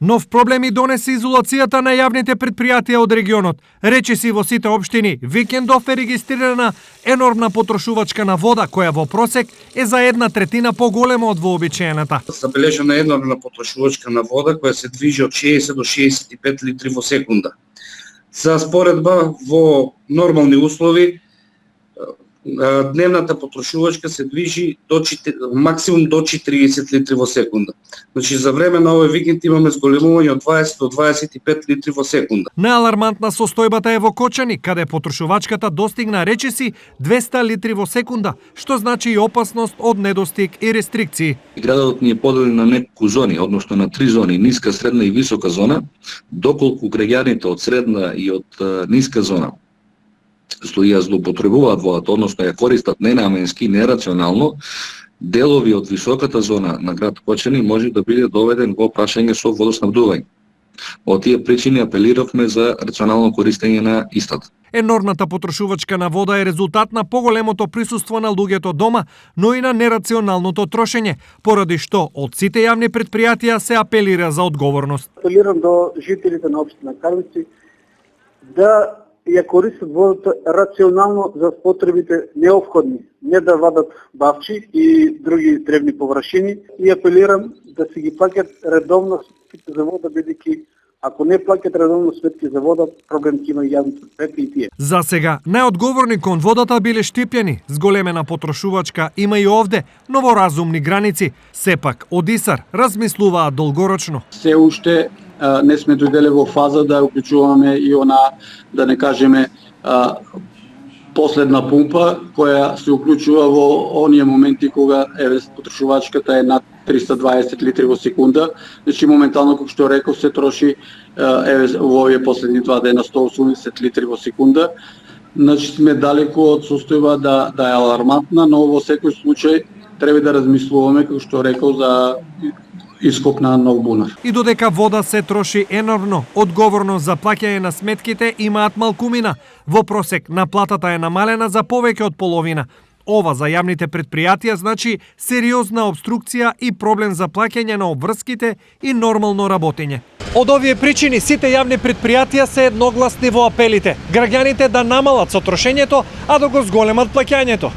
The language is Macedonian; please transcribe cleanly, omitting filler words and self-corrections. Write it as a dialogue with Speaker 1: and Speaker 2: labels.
Speaker 1: Нов проблем и донесе изолацијата на јавните предпријатија од регионот. Речиси во сите општини, викендов е регистрирана енормна потрошувачка на вода, која во просек е за 1/3 поголема од вообичаената.
Speaker 2: Забележана енормна потрошувачка на вода која се движи од 60 до 65 литри во секунда. За споредба, во нормални услови, дневната потрошувачка се движи максимум до 40 литри во секунда. Значи, за време на овој викенд имаме зголемување од 20 до 25 литри во секунда.
Speaker 1: Наалармантна состојбата е во Кочани, каде потрошувачката достигна речиси 200 литри во секунда, што значи и опасност од недостиг и рестрикции.
Speaker 3: Градот ни е поделен на неколку зони, односно на 3 зони, ниска, средна и висока зона, доколку граѓаните од средна и од ниска зона ја злоупотребуваат водата, односно ја користат ненаменски, нерационално, делови од високата зона на град Кочани може да биде доведен во прашање со водоснабдување. Од тие причини апелиравме за рационално користење на истата.
Speaker 1: Енормната потрошувачка на вода е резултат на поголемото присуство на луѓето дома, но и на нерационалното трошење, поради што од сите јавни предпријатија се апелира за одговорност.
Speaker 4: Апелирам до жителите на општина Карловци да ја користат водата рационално за потребите неопходни, не да вадат бавчи и други древни површини, и апелирам да си ги плаќат редовно сметките за вода, бидејќи ако не плаќат редовно сметки за вода, проблем ќе има и јавните предпријатија и тие.
Speaker 1: За сега, најодговорни кон водата биле Штипјани. Зголемена потрошувачка има и овде, но во разумни граници. Сепак, од ИСАР размислуваат долгорочно.
Speaker 5: Се уште не сме дојделе во фаза да уклучуваме и она, да не кажеме, последна пумпа која се уклучува во оние моменти кога потрошувачката е над 320 литри во секунда. Значи моментално, како што реков, се троши во овие последни 2 дена 180 литри во секунда. Значи сме далеку од состојба да е алармантна, но во секој случај треба да размислуваме, како што реков, за ископ на нов бунар.
Speaker 1: И додека вода се троши енормно, одговорност за плаќање на сметките имаат малкумина. Во просек наплатата е намалена за повеќе од половина. Ова за јавните предпријатија значи сериозна обструкција и проблем за плаќање на обврските и нормално работење. Од овие причини сите јавни предпријатија се едногласни во апелите. Граѓаните да намалат со трошењето, а да го зголемат плаќањето.